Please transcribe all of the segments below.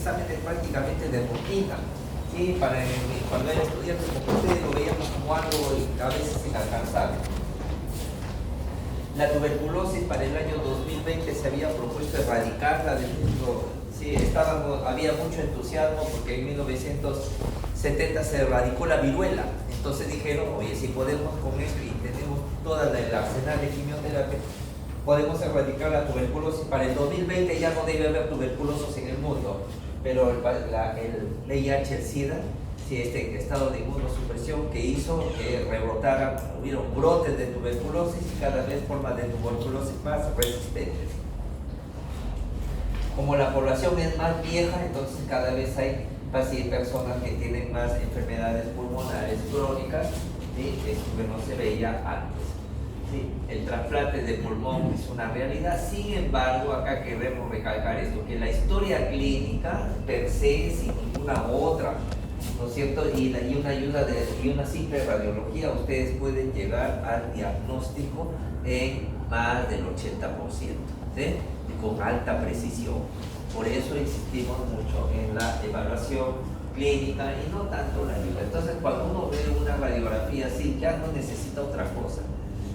exámenes prácticamente de rutina. Sí, cuando era estudiante como ustedes lo veíamos como algo a veces inalcanzable. La tuberculosis para el año 2020 se había propuesto erradicarla del mundo. Sí, había mucho entusiasmo porque en 1970 se erradicó la viruela. Entonces dijeron, oye, si podemos con esto y tenemos todo el arsenal de quimioterapia, podemos erradicar la tuberculosis. Para el 2020 ya no debe haber tuberculosis en el mundo, pero el VIH, el SIDA, sí, este estado de inmunosupresión que hizo que hubieron brotes de tuberculosis y cada vez formas de tuberculosis más resistentes. Como la población es más vieja, entonces cada vez hay personas que tienen más enfermedades pulmonares crónicas, ¿sí? Esto que no se veía antes. ¿Sí? El trasplante de pulmón es una realidad. Sin embargo, acá queremos recalcar esto, que la historia clínica per se, sin ninguna otra, ¿no es cierto? Y una simple radiología, ustedes pueden llegar al diagnóstico en más del 80%, ¿sí? Con alta precisión. Por eso insistimos mucho en la evaluación clínica y no tanto la ayuda. Entonces, cuando uno ve una radiografía así, ya no necesita otra cosa.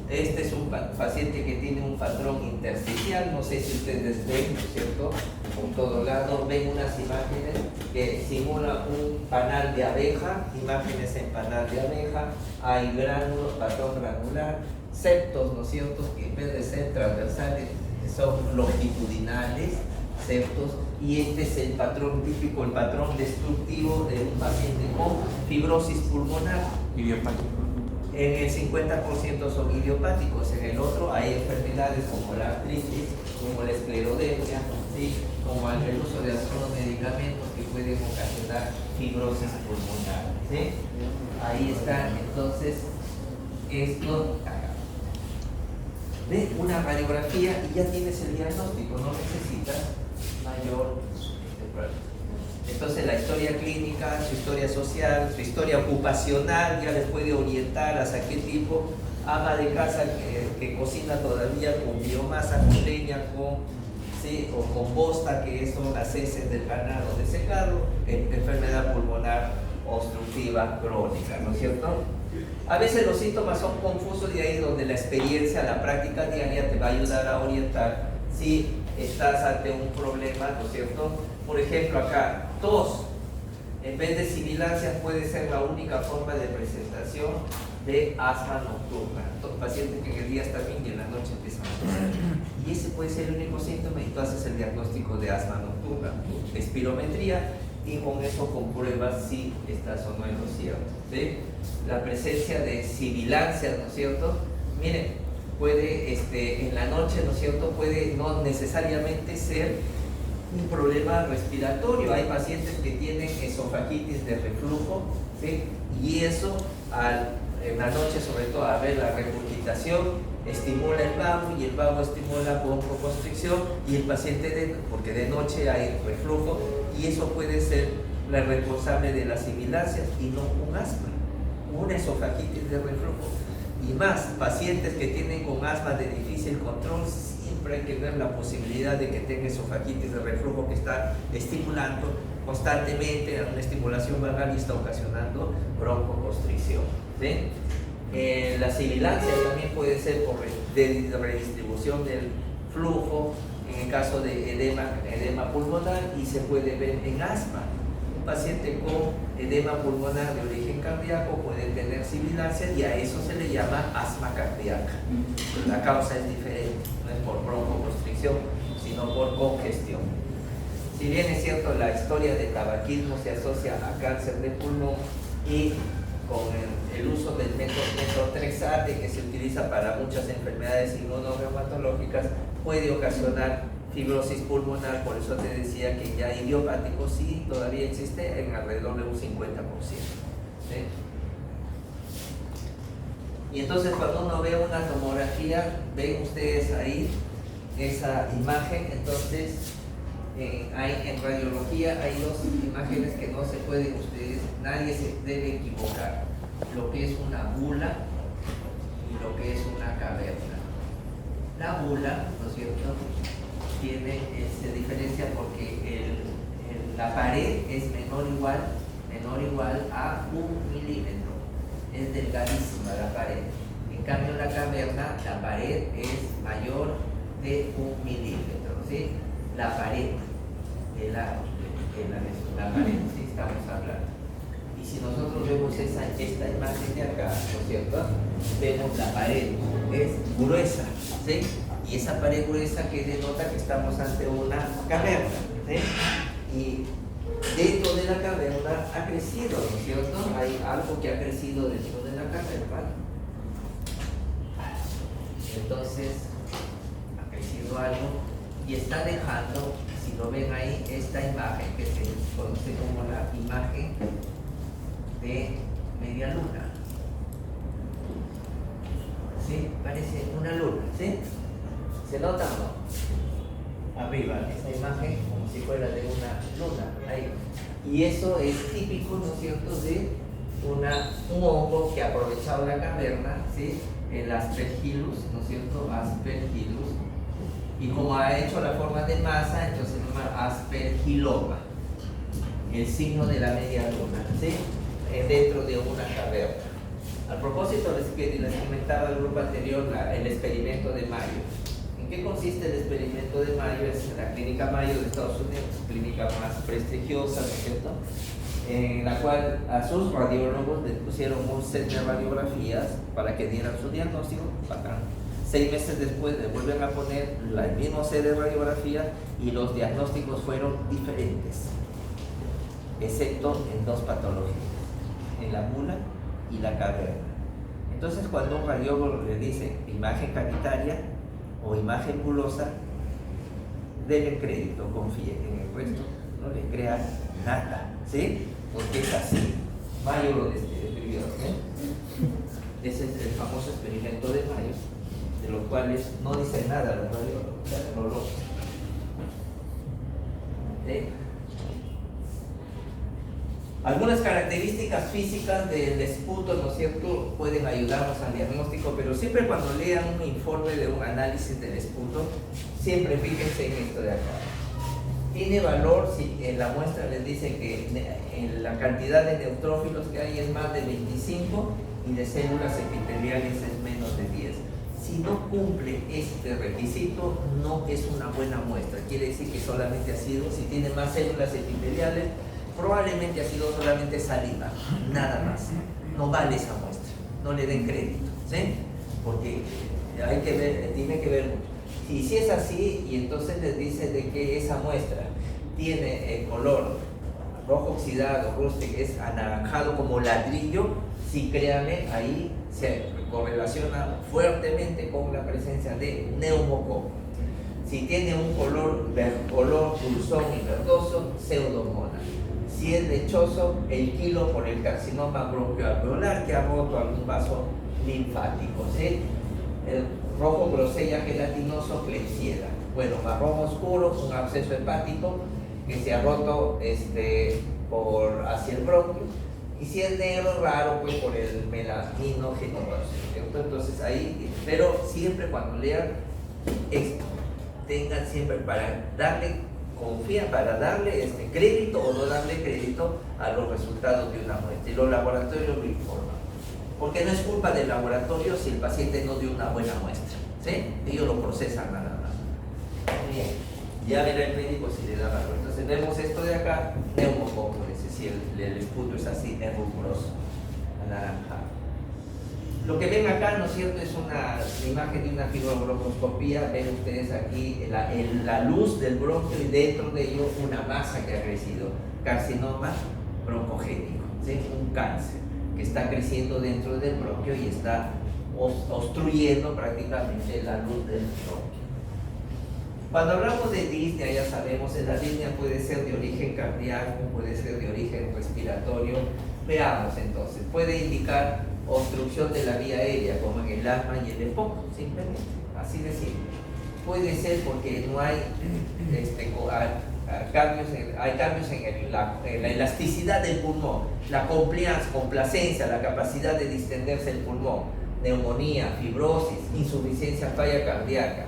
Este es un paciente que tiene un patrón intersticial, no sé si ustedes ven, ¿no es cierto? Por todos lados ven unas imágenes que simulan un panal de abeja, imágenes en panal de abeja, hay gránulos, patrón granular, septos, ¿no es cierto? Que en vez de ser transversales son longitudinales, septos, y este es el patrón típico, el patrón destructivo de un paciente con fibrosis pulmonar. Idiopático. En el 50% son idiopáticos, en el otro hay enfermedades como la artritis, como la esclerodermia, ¿sí? Como el uso de algunos medicamentos que pueden ocasionar fibrosis pulmonar, ¿sí? Ahí está, entonces, esto de una radiografía y ya tienes el diagnóstico, no necesitas mayor problema. Entonces la historia clínica, su historia social, su historia ocupacional ya les puede orientar hacia qué tipo ama de casa que cocina todavía con biomasa, con leña, ¿sí? O con bosta, que son las heces del ganado desecado, enfermedad pulmonar obstructiva crónica, ¿no es cierto? A veces los síntomas son confusos y ahí donde la experiencia, la práctica diaria te va a ayudar a orientar si estás ante un problema, ¿no es cierto? Por ejemplo, acá, tos, en vez de sibilancias puede ser la única forma de presentación de asma nocturna. Pacientes que en el día están bien y en la noche empiezan a toser. Y ese puede ser el único síntoma y tú haces el diagnóstico de asma nocturna, espirometría, y con eso compruebas si estás o no en lo cierto, ¿sí? La presencia de sibilancias, ¿no es cierto? Miren, puede en la noche, ¿no es cierto? Puede no necesariamente ser un problema respiratorio. Hay pacientes que tienen esofagitis de reflujo, ¿sí? Y eso en la noche, sobre todo, a ver la regurgitación, estimula el vago y el vago estimula broncoconstricción y el paciente, porque de noche hay reflujo y eso puede ser la responsable de las sibilancias y no un asma, una esofagitis de reflujo. Y más, pacientes que tienen con asma de difícil control, siempre hay que ver la posibilidad de que tenga esofagitis de reflujo que está estimulando constantemente, una estimulación vagal y está ocasionando broncoconstricción, ¿sí? La sibilancia también puede ser por redistribución del flujo, en el caso de edema pulmonar, y se puede ver en asma. Un paciente con edema pulmonar de origen cardíaco puede tener sibilancia y a eso se le llama asma cardíaca. La causa es diferente, no es por broncoconstricción, sino por congestión. Si bien es cierto, la historia del tabaquismo se asocia a cáncer de pulmón y con el uso del metotrexate, que se utiliza para muchas enfermedades inmunorreumatológicas, puede ocasionar fibrosis pulmonar. Por eso te decía que ya idiopático sí todavía existe en alrededor de un 50%, ¿sí? Y entonces cuando uno ve una tomografía, ven ustedes ahí esa imagen. Entonces en radiología hay dos imágenes que no se pueden nadie se debe equivocar: lo que es una bula y lo que es una caverna. La bula, ¿no es cierto?, se diferencia porque la pared es menor o igual a 1 milímetro. Es delgadísima la pared. En cambio, la caverna, la pared es mayor de 1 milímetro, ¿sí? La pared de la pared, ¿sí? Estamos hablando. Y si nosotros vemos esta imagen de acá, ¿no es cierto? Vemos la pared, es gruesa, ¿sí? Y esa pared gruesa que denota que estamos ante una caverna, ¿sí? Y dentro de la caverna ha crecido, ¿no es cierto? Hay algo que ha crecido dentro de la caverna. Entonces, ha crecido algo y está dejando, si lo ven ahí, esta imagen que se conoce como la imagen de media luna. ¿Sí? Parece una luna, ¿sí? ¿Se nota o no? Arriba, esa imagen como si fuera de una luna, ahí. Y eso es típico, ¿no es cierto?, de un hongo que ha aprovechado la caverna, ¿sí? El Aspergillus, ¿no es cierto?, Aspergillus. Y como ha hecho la forma de masa, entonces se llama Aspergilloma, el signo de la media luna, ¿sí? Dentro de una caverna. A propósito, les comentaba el grupo anterior el experimento de Mayo. ¿En qué consiste el experimento de Mayo? Es la clínica Mayo de Estados Unidos, clínica más prestigiosa, ¿no es cierto?, en la cual a sus radiólogos les pusieron un set de radiografías para que dieran su diagnóstico. Bacán. 6 meses después le vuelven a poner el mismo set de radiografías y los diagnósticos fueron diferentes, excepto en 2 patologías, en la mula y la caverna. Entonces, cuando un radiólogo le dice imagen cavitaria o imagen bulosa, denle crédito, confíen. En el resto no le crean nada, ¿sí? Porque es así. Mayo lo describió, ¿sí? Ese es el famoso experimento de Mayo, de los cuales no dice nada los radiólogos, no lo ¿sí? Algunas características físicas del esputo, ¿no es cierto?, pueden ayudarnos al diagnóstico, pero siempre cuando lean un informe de un análisis del esputo, siempre fíjense en esto de acá. Tiene valor si en la muestra les dice que en la cantidad de neutrófilos que hay es más de 25 y de células epiteliales es menos de 10. Si no cumple este requisito, no es una buena muestra. Quiere decir que solamente ha sido, si tiene más células epiteliales, probablemente ha sido solamente saliva, nada más. No vale esa muestra, no le den crédito, ¿sí? Porque hay que ver, tiene que ver mucho. Y si es así, y entonces les dice de que esa muestra tiene el color rojo oxidado, rústico, es anaranjado como ladrillo, sí, créanme, ahí se correlaciona fuertemente con la presencia de neumococo. Si tiene un color dulzón y verdoso, pseudomonas. Si es lechoso, el kilo por el carcinoma bronquioalveolar que ha roto algún vaso linfático, ¿sí? El rojo grosella gelatinoso, Klebsiella. Bueno, marrón oscuro, un absceso hepático que se ha roto hacia el bronquio. Y si es negro, raro, pues por el melanino genoso, ¿cierto? Entonces ahí, pero siempre cuando lean esto, tengan siempre para darle crédito o no darle crédito a los resultados de una muestra. Y los laboratorios lo informan. Porque no es culpa del laboratorio si el paciente no dio una buena muestra, ¿sí? Ellos lo procesan nada más. Bien, ya verá el médico si le da valor. Entonces vemos esto de acá, neumococo, es decir, el esputo es así, es rubroso, anaranjado. Lo que ven acá, ¿no es cierto?, es una imagen de una fibrobroncoscopía. Ven ustedes aquí la luz del bronquio y dentro de ello una masa que ha crecido, carcinoma broncogénico, ¿sí? Un cáncer que está creciendo dentro del bronquio y está obstruyendo prácticamente la luz del bronquio. Cuando hablamos de disnea, ya sabemos, la disnea puede ser de origen cardíaco, puede ser de origen respiratorio. Veamos entonces, puede indicar obstrucción de la vía aérea, como en el asma y el EPOC, simplemente, así de simple. Puede ser porque no hay cambios en la elasticidad del pulmón, la complacencia, la capacidad de distenderse el pulmón, neumonía, fibrosis, insuficiencia falla cardíaca.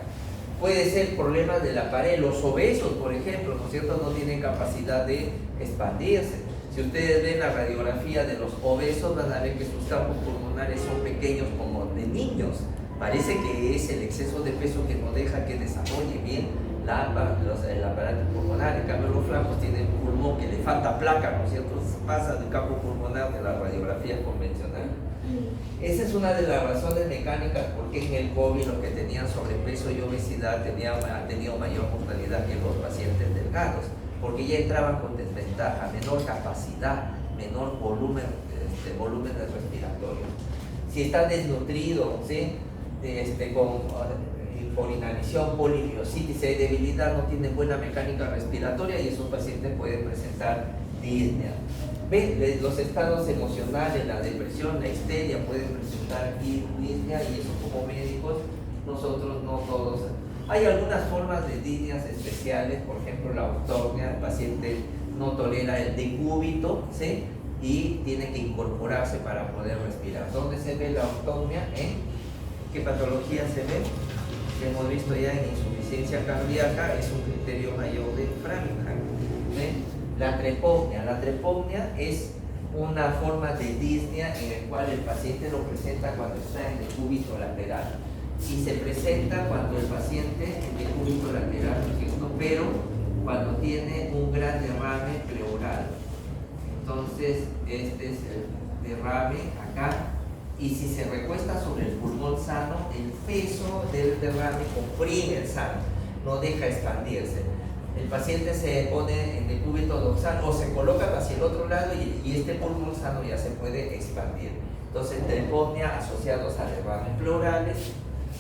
Puede ser problemas de la pared. Los obesos, por ejemplo, ¿no es cierto?, no tienen capacidad de expandirse. Si ustedes ven la radiografía de los obesos, van a ver que sus campos pulmonares son pequeños como de niños. Parece que es el exceso de peso que no deja que desarrolle bien el aparato pulmonar. En cambio, los flacos tienen un pulmón que le falta placa, ¿no es cierto? Pasa del campo pulmonar de la radiografía convencional. Esa es una de las razones mecánicas por qué en el COVID los que tenían sobrepeso y obesidad han tenido mayor mortalidad que los pacientes delgados, porque ya entraban con desventaja, menor capacidad, menor volumen respiratorio. Si está desnutrido, ¿sí?, por inanición, polimiositis, debilidad, no tiene buena mecánica respiratoria y esos pacientes pueden presentar disnea. ¿Ven? Los estados emocionales, la depresión, la histeria pueden presentar disnea, y eso como médicos, nosotros no todos. Hay algunas formas de disneas especiales, por ejemplo la ortognia. El paciente no tolera el decúbito, ¿sí?, y tiene que incorporarse para poder respirar. ¿Dónde se ve la ortognia? ¿Qué patología se ve? Que hemos visto ya en insuficiencia cardíaca, es un criterio mayor de Framingham. La trepopnia es una forma de disnea en el cual el paciente lo presenta cuando está en decúbito lateral, y se presenta cuando el paciente en decúbito lateral, pero cuando tiene un gran derrame pleural. Entonces este es el derrame acá, y si se recuesta sobre el pulmón sano, el peso del derrame comprime el sano, no deja expandirse. El paciente se pone en decúbito dorsal o se coloca hacia el otro lado, y este pulmón sano ya se puede expandir. Entonces, trepopnia asociados a derrames pleurales,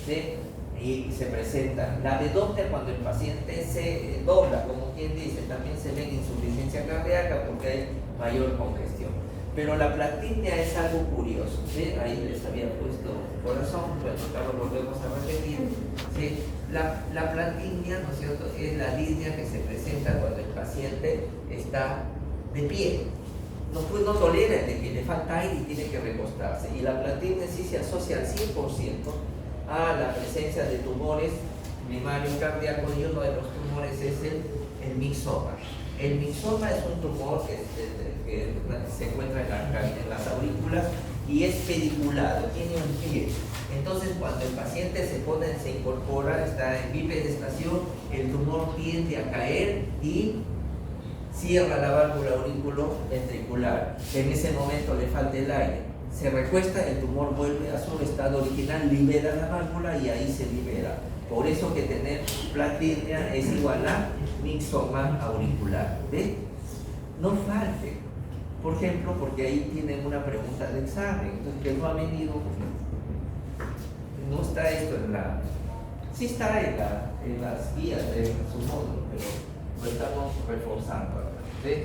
¿sí?, y se presenta. La vedopnia, cuando el paciente se dobla, como quien dice, también se ve en insuficiencia cardíaca porque hay mayor congestión. Pero la platinea es algo curioso, ¿sí? Ahí les había puesto corazón, bueno, acá lo volvemos a repetir, ¿sí? La platinea, ¿no es cierto?, es la disnea que se presenta cuando el paciente está de pie. No tolera el de pie, le falta aire y tiene que recostarse. Y la platinea sí se asocia al 100% a la presencia de tumores primarios cardíacos, y uno de los tumores es el mixoma. El mixoma es un tumor que se encuentra en las aurículas y es pediculado, tiene un pie. Entonces, cuando el paciente se incorpora, está en bipedestación, el tumor tiende a caer y cierra la válvula auriculoventricular. En ese momento le falta el aire. Se recuesta, el tumor vuelve a su estado original, libera la válvula y ahí se libera. Por eso que tener platinea es igual a mixoma auricular. ¿Ve? No falte. Por ejemplo, porque ahí tienen una pregunta de examen, entonces que no ha venido, no está esto sí está en las guías de su módulo, pero lo estamos reforzando. ¿Sí?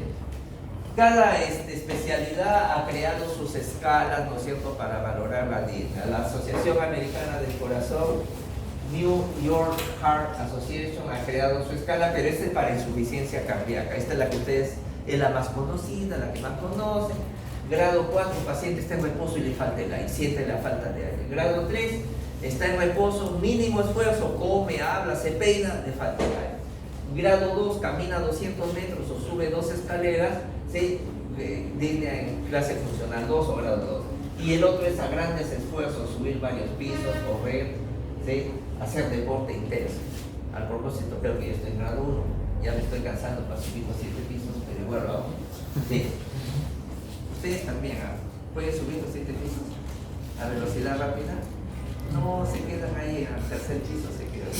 Cada especialidad ha creado sus escalas, ¿no es cierto?, para valorar la disnea. La Asociación Americana del Corazón, New York Heart Association, ha creado su escala, pero esta es para insuficiencia cardíaca. Esta es la que ustedes, es la más conocida, la que más conocen. Grado 4, el paciente está en reposo y le falta el aire, siente la falta de aire. Grado 3, está en reposo, mínimo esfuerzo, come, habla, se peina, le falta el aire. Grado 2, camina 200 metros o sube 2 escaleras, ¿sí?, disnea en clase funcional 2 o grado 2. Y el otro es a grandes esfuerzos, subir varios pisos, correr, ¿sí?, hacer deporte intenso. Al propósito, creo que yo estoy en grado 1, ya me estoy cansando para subir los 7 pisos, pero igual lo hago. ¿Sí? Ustedes también pueden subir los 7 pisos a velocidad rápida. No se quedan ahí, al tercer piso se quedan.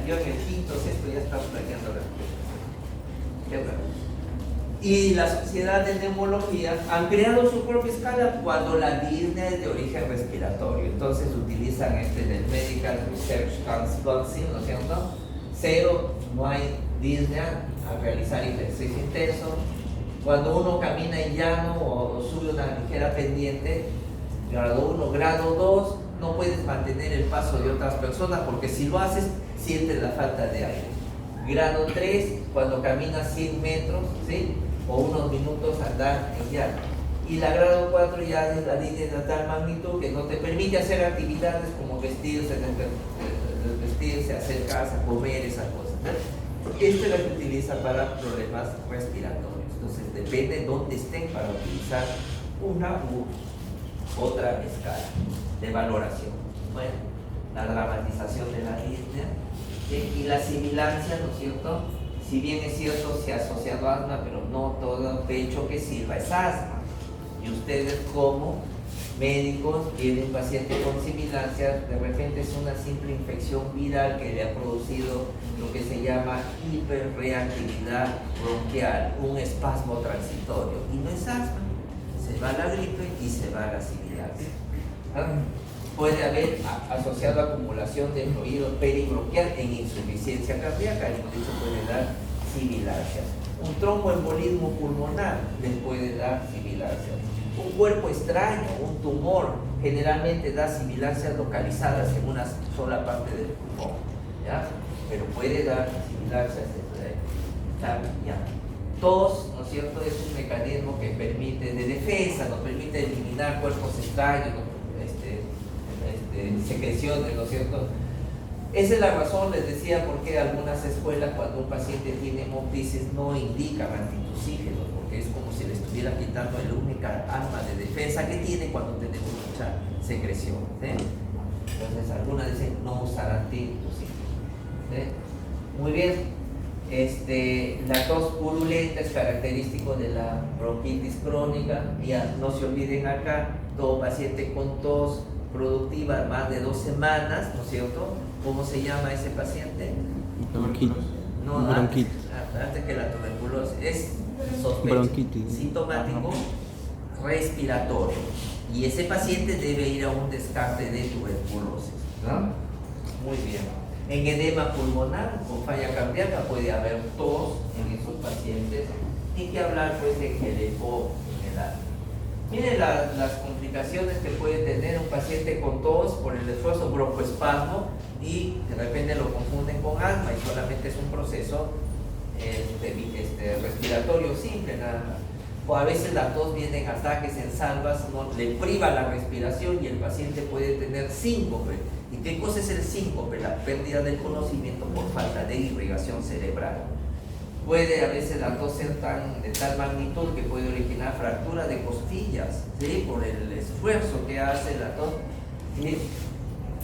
Yo en el quinto, sexto ya estaba planeando las cosas. ¿Qué tal? Y la Sociedad de Neumología han creado su propia escala cuando la disnea es de origen respiratorio. Entonces utilizan del Medical Research Council, ¿no es cierto? 0, no hay disnea al realizar ejercicio intenso. Cuando uno camina en llano o sube una ligera pendiente, grado 1, grado 2, no puedes mantener el paso de otras personas porque si lo haces, sientes la falta de aire. Grado 3, cuando caminas 100 metros, ¿sí?, o unos minutos andar en llano. Y la grado 4 ya es la disnea de tal magnitud que no te permite hacer actividades como vestirse, vestirse, acercarse, comer, esas cosas, ¿no? Esta es la que utiliza para problemas respiratorios. Entonces depende de dónde estén para utilizar una u otra escala de valoración. Bueno, la dramatización de la disnea, ¿sí? Y la sibilancia, ¿no es cierto? Si bien es cierto, se ha asociado a asma, pero no todo pecho que sirva es asma. Y ustedes como médicos tienen un paciente con sibilancia, de repente es una simple infección viral que le ha producido lo que se llama hiperreactividad bronquial, un espasmo transitorio, y no es asma, se va a la gripe y se va a la sibilancia. Puede haber asociado a acumulación de fluido peribronquial en insuficiencia cardíaca, y por eso puede dar sibilancia. Un tromboembolismo pulmonar les puede dar sibilancia. Un cuerpo extraño, un tumor, generalmente da sibilancias localizadas en una sola parte del pulmón, ¿ya? Pero puede dar sibilancias ya. Tos, ¿no es cierto?, es un mecanismo que permite, de defensa, nos permite eliminar cuerpos extraños, ¿no? Secreciones, ¿no es cierto? Esa es la razón, les decía, por qué algunas escuelas, cuando un paciente tiene hemoptisis, no indican antitusígenos, porque es como si le estuviera quitando la única arma de defensa que tiene cuando tenemos mucha secreción, ¿sí? Entonces algunas dicen no usar antitusígenos, ¿sí? Muy bien. La tos purulenta es característico de la bronquitis crónica. Ya no se olviden acá, todo paciente con tos productiva más de 2 semanas, ¿no es cierto? ¿Cómo se llama ese paciente? Bronquitis. No, antes que la tuberculosis. Es bronquitis. Sintomático respiratorio. Y ese paciente debe ir a un descarte de tuberculosis, ¿no? Muy bien. En edema pulmonar, con falla cardíaca, puede haber tos en esos pacientes. Ni que hablar pues de que el eco en el alma. Miren las complicaciones que puede tener un paciente con tos por el esfuerzo broncoespasmo, y de repente lo confunden con asma y solamente es un proceso respiratorio simple nada más. O a veces la tos viene en ataques, en salvas, ¿no? Le priva la respiración y el paciente puede tener síncope. ¿Y qué cosa es el síncope? La pérdida del conocimiento por falta de irrigación cerebral. Puede a veces la tos ser de tal magnitud que puede originar fractura de costillas, ¿sí? Por el esfuerzo que hace la tos, ¿sí?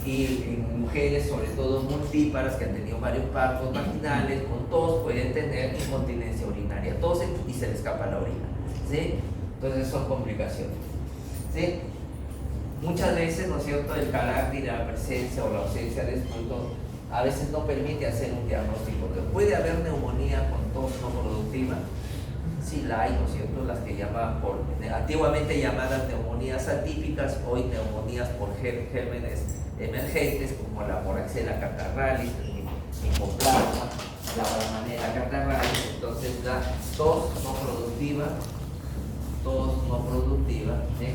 Y en mujeres, sobre todo multíparas, que han tenido varios partos vaginales, con tos pueden tener incontinencia urinaria, tosen y se les escapa la orina, ¿sí? Entonces son complicaciones, ¿sí? Muchas veces, ¿no es cierto?, el carácter, la presencia o la ausencia de esputo a veces no permite hacer un diagnóstico. Puede haber neumonía con tos no productiva, sí la hay, ¿no es cierto?, las que llaman antiguamente llamadas neumonías atípicas, hoy neumonías por gérmenes emergentes, como la Moraxella catarrhalis, el Mycoplasma, la Rhamnella catarrhalis. Entonces la tos no productiva, ¿sí?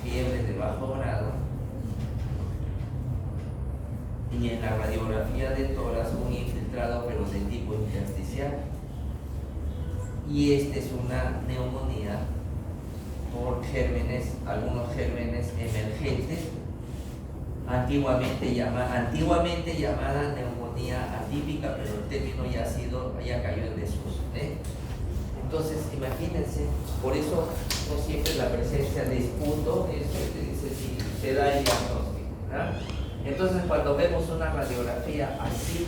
Fiebre de bajo grado, y en la radiografía de tórax un infiltrado pero de tipo intersticial, y esta es una neumonía por gérmenes, algunos gérmenes emergentes, antiguamente llamada neumonía atípica, pero el término ya cayó en desuso, ¿eh? Entonces, imagínense, por eso no siempre la presencia de esputo es que te dice si se da el diagnóstico, ¿verdad? Entonces, cuando vemos una radiografía así,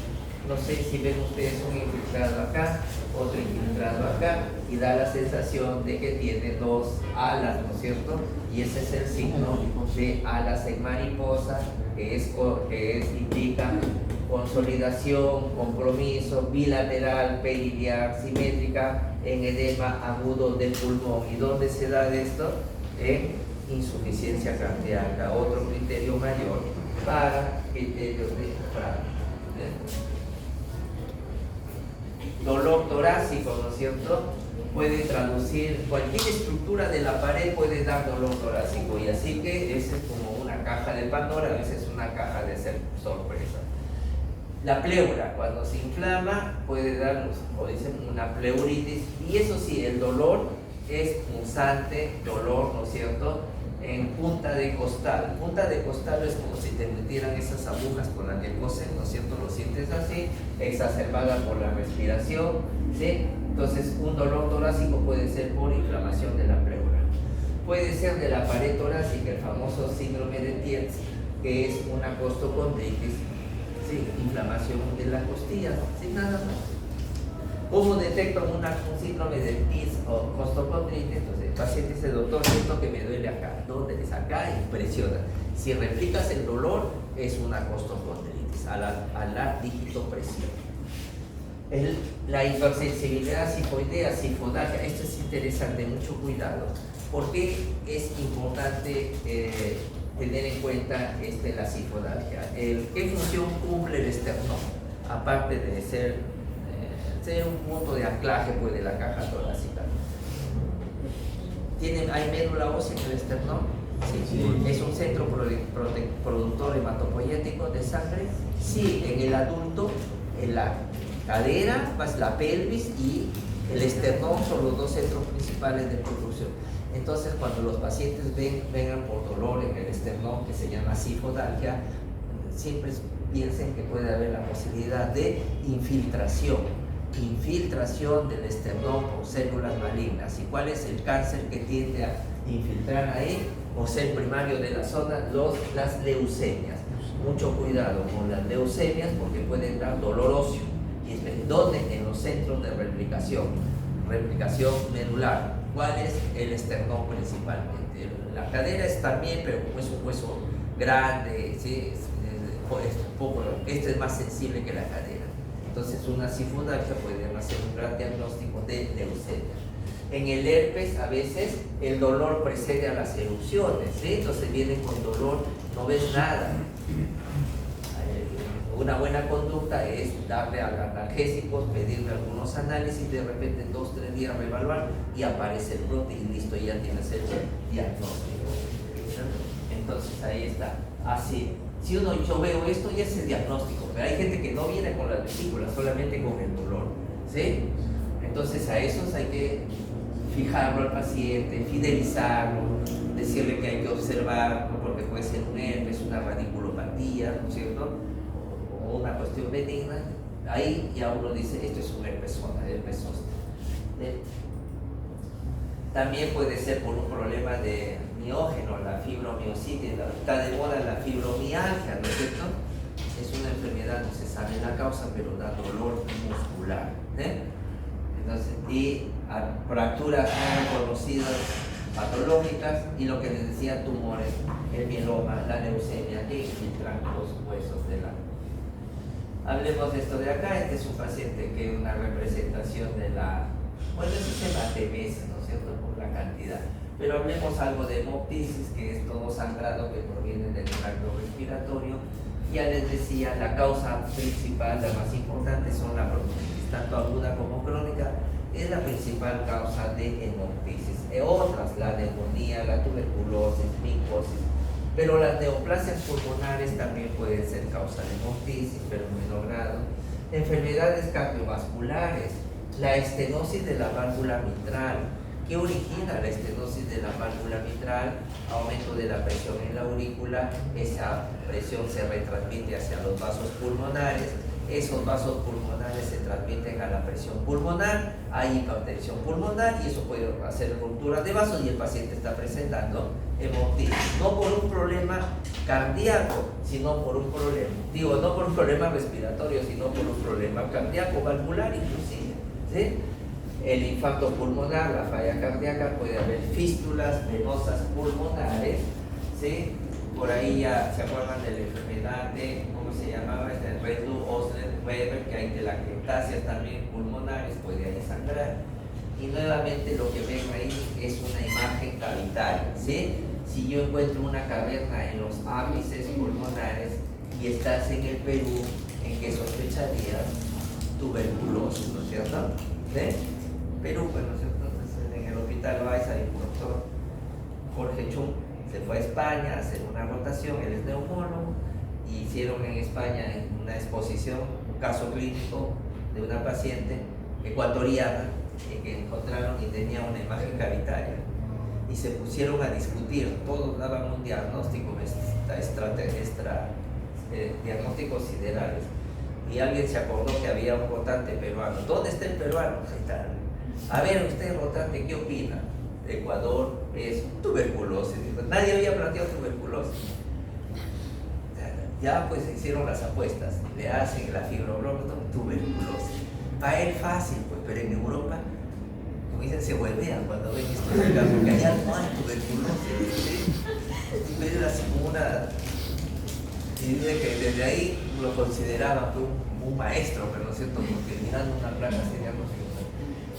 no sé si ven ustedes un infiltrado acá, otro infiltrado acá, y da la sensación de que tiene 2 alas, ¿no es cierto? Y ese es el signo de alas en mariposa, que indica consolidación, compromiso, bilateral, periliar, simétrica, en edema agudo del pulmón. ¿Y dónde se da esto? En insuficiencia cardíaca, otro criterio mayor para criterios de fraude. Dolor torácico, ¿no es cierto? Puede traducir, cualquier estructura de la pared puede dar dolor torácico, y así que ese es como una caja de Pandora, a veces es una caja de sorpresa. La pleura, cuando se inflama, puede dar, o dicen, una pleuritis, y eso sí, el dolor es punzante, dolor, ¿no es cierto?, en punta de costal. Punta de costal es como si te metieran esas agujas con las que cosen, ¿no es cierto? Lo sientes así, exacerbada por la respiración, ¿sí? Entonces, un dolor torácico puede ser por inflamación de la pleura. Puede ser de la pared torácica, el famoso síndrome de Tietz, que es una costocondritis, ¿sí? Inflamación de la costilla, sin nada más. ¿Cómo detecto un síndrome de Tietz o costocondritis? Entonces, el paciente dice, doctor, siento que me duele acá. ¿Dónde es acá? Y presiona. Si replicas el dolor, es una costocondritis, a la dígito presión. La hipersensibilidad sifoidea, sifodalia, esto es interesante, mucho cuidado. ¿Por qué es importante tener en cuenta la sifodalia? ¿Qué función cumple el esternón? Aparte de ser un punto de anclaje pues, de la caja torácica. ¿Hay médula ósea en el esternón? Sí. ¿Es un centro productor hematopoyético de sangre? Sí, en el adulto, en la cadera, más la pelvis y el esternón son los dos centros principales de producción. Entonces, cuando los pacientes vengan por dolor en el esternón, que se llama sifodalia, siempre piensen que puede haber la posibilidad de infiltración del esternón por células malignas. ¿Y cuál es el cáncer que tiende a infiltrar ahí? O ser primario de la zona, las leucemias. Mucho cuidado con las leucemias porque pueden dar dolor óseo. ¿Y dónde? En los centros de replicación medular. ¿Cuál es? El esternón principalmente. La cadera está bien, pero como es un hueso grande, ¿sí? Este es más sensible que la cadera. Entonces, una sifodalia puede hacer un gran diagnóstico de leucemia. En el herpes, a veces, el dolor precede a las erupciones, ¿sí? Entonces, vienen con dolor, no ves nada. Una buena conducta es darle analgésicos, pedirle algunos análisis, de repente 2-3 días reevaluar y aparece el brote y listo, ya tienes el diagnóstico. Entonces, ahí está. Así. Si yo veo esto, ya es el diagnóstico, pero hay gente que no viene con las vesículas, solamente con el dolor, ¿sí? Entonces a esos hay que fijarlo al paciente, fidelizarlo, decirle que hay que observarlo, porque puede ser un herpes, una radiculopatía, ¿no es cierto? O una cuestión benigna. Ahí ya uno dice, esto es un herpes zóster. También puede ser por un problema de miógeno, la fibromiositis, está de moda la fibromialgia, ¿no es cierto? Es una enfermedad, no se sabe la causa, pero da dolor muscular. Entonces, y fracturas no reconocidas patológicas y lo que les decía, tumores, el mieloma, la leucemia, que infiltran los huesos de la. Hablemos de esto de acá. Este es un paciente que es una representación de la, bueno, eso se llama TBS, ¿no es cierto?, por la cantidad. Pero hablemos algo de hemoptisis, que es todo sangrado que proviene del tracto respiratorio. Ya les decía, la causa principal, la más importante, son la bronquitis, tanto aguda como crónica, es la principal causa de hemoptisis. Otras, la neumonía, la tuberculosis, micosis, pero las neoplasias pulmonares también pueden ser causa de hemoptisis, pero en menor grado. Enfermedades cardiovasculares, la estenosis de la válvula mitral. ¿Qué origina la estenosis de la válvula mitral? Aumento de la presión en la aurícula, esa presión se retransmite hacia los vasos pulmonares, esos vasos pulmonares se transmiten a la presión pulmonar, hay hipertensión pulmonar y eso puede hacer ruptura de vasos y el paciente está presentando hemoptisis, no por un problema cardíaco, sino por un problema, no por un problema respiratorio, sino por un problema cardíaco, valvular inclusive, ¿sí? El infarto pulmonar, la falla cardíaca, puede haber fístulas venosas pulmonares, ¿sí? Por ahí ya se acuerdan de la enfermedad de, ¿cómo se llamaba? El Redlu-Osler-Weber, que hay telangiectasias también pulmonares, puede ahí sangrar. Y nuevamente lo que ven ahí es una imagen cavitaria, ¿sí? Si yo encuentro una caverna en los ápices pulmonares y estás en el Perú, ¿en qué sospecharías? Tuberculosis, ¿no es cierto? ¿Sí? Perú, pues, ¿no es cierto? Entonces, en el hospital Baiza hay un doctor, Jorge Chung, se fue a España a hacer una rotación, él es neumólogo, y hicieron en España una exposición, un caso clínico de una paciente ecuatoriana que encontraron y tenía una imagen cavitaria. y se pusieron a discutir, todos daban un diagnóstico, diagnósticos siderales. Y alguien se acordó que había un votante peruano. ¿Dónde está el peruano? Ahí está. A ver, usted votante, ¿qué opina? Ecuador es tuberculosis. Nadie había planteado tuberculosis. Ya pues se hicieron las apuestas, le hacen la fibroblómica, tuberculosis. Para él fácil, pues, pero en Europa, como dicen, se huevean cuando ven esto, porque allá no hay tuberculosis. ¿Sí? Pero era así como una... Y dice que desde ahí lo consideraba un maestro, pero no es cierto, porque mirando una placa sería no sé.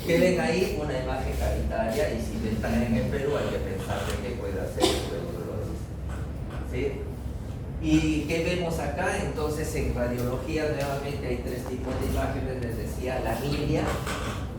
Que ven ahí una imagen caritaria y si están en el Perú hay que pensar de qué puede hacer tuberculosis. ¿Sí? ¿Y qué vemos acá? Entonces en radiología nuevamente hay tres tipos de imágenes. Les decía la milia.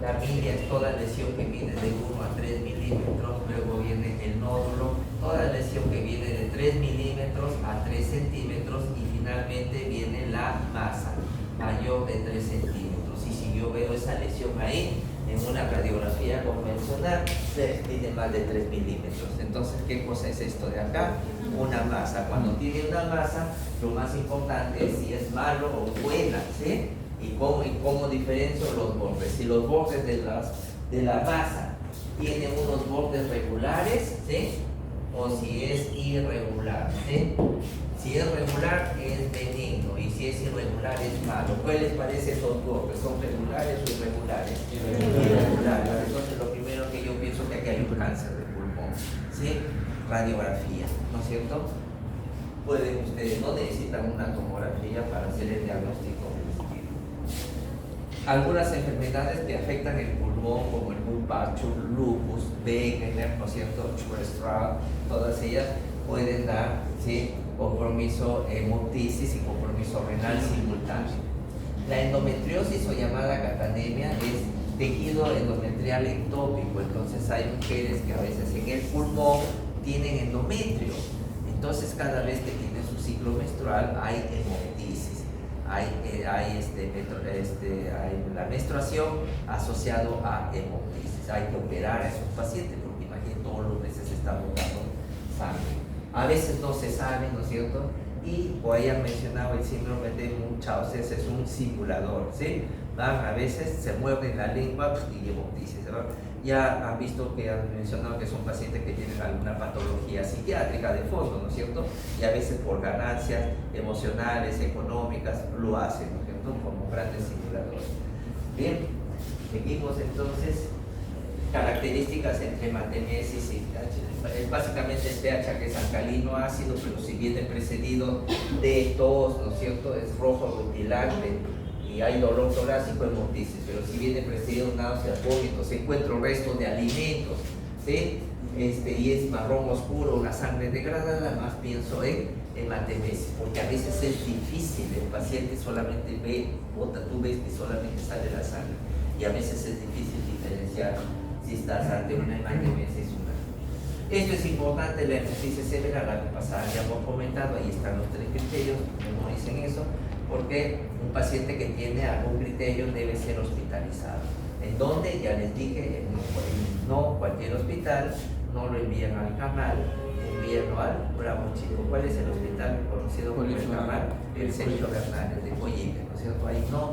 La milia es toda lesión que viene de 1 a 3 milímetros, luego viene el nódulo, toda lesión que viene de 3 milímetros a 3 centímetros y finalmente viene la masa mayor de 3 centímetros. Y si yo veo esa lesión ahí, en una radiografía convencional tiene más de 3 milímetros. Entonces, ¿qué cosa es esto de acá? Una masa. Cuando tiene una masa, lo más importante es si es malo o buena, ¿sí? ¿Y cómo diferencio los bordes? Si los bordes de la masa tienen unos bordes regulares, ¿sí? O si es irregular, ¿sí? Si es regular es benigno y si es irregular es malo. ¿Cuál les parece esos bordes? ¿Son regulares o irregulares? Irregulares. Entonces lo primero que yo pienso es que aquí hay un cáncer de pulmón, ¿sí? Radiografía, ¿no es cierto? Pueden ustedes, no necesitan una tomografía para hacer el diagnóstico. Algunas enfermedades que afectan el pulmón, como el Burpacho, lupus, Wegener, ¿no es cierto? Schwarzschild, todas ellas pueden dar, ¿sí? Compromiso hemoptisis y compromiso renal simultáneo. La endometriosis o llamada catanemia es tejido endometrial ectópico, entonces hay mujeres que a veces en el pulmón tienen endometrio, entonces cada vez que tienen su ciclo menstrual hay hemoptisis. Hay la menstruación asociado a hemoptisis. Hay que operar a esos pacientes porque imagínate todos los meses están botando sangre. A veces no se sabe, ¿no es cierto? Y o hayan mencionado el síndrome de Munchausen, es un simulador, ¿sí? A veces se mueven la lengua y hemoptisis, ¿verdad? Ya han visto que han mencionado que son pacientes que tienen alguna patología psiquiátrica de fondo, ¿no es cierto? Y a veces por ganancias emocionales, económicas, lo hacen, ¿no es cierto? Como grandes simuladores. Bien, seguimos entonces. Características entre hematemesis y pH. Es básicamente el pH que es alcalino ácido, pero si viene precedido de tos, ¿no es cierto? Es rojo rutilante y hay dolor torácico, hemoptisis, pero si viene precedido de náuseas, vómitos, encuentro restos de alimentos, ¿sí? Y es marrón oscuro, una sangre degradada, más pienso en hematemesis, porque a veces es difícil, el paciente solamente ve, tú ves que solamente sale la sangre, y a veces es difícil diferenciar si estás ante una hematemesis o no. Esto es importante, la hemoptisis severa, la que pasada ya hemos comentado, ahí están los 3 criterios, memoricen eso, porque un paciente que tiene algún criterio debe ser hospitalizado. ¿En dónde? Ya les dije, no cualquier hospital, no lo envían al Camal, envíenlo al Bravo Chico. ¿Cuál es el hospital conocido como el Camal? El Sergio Bernales de Coyique, ¿no es cierto? Ahí no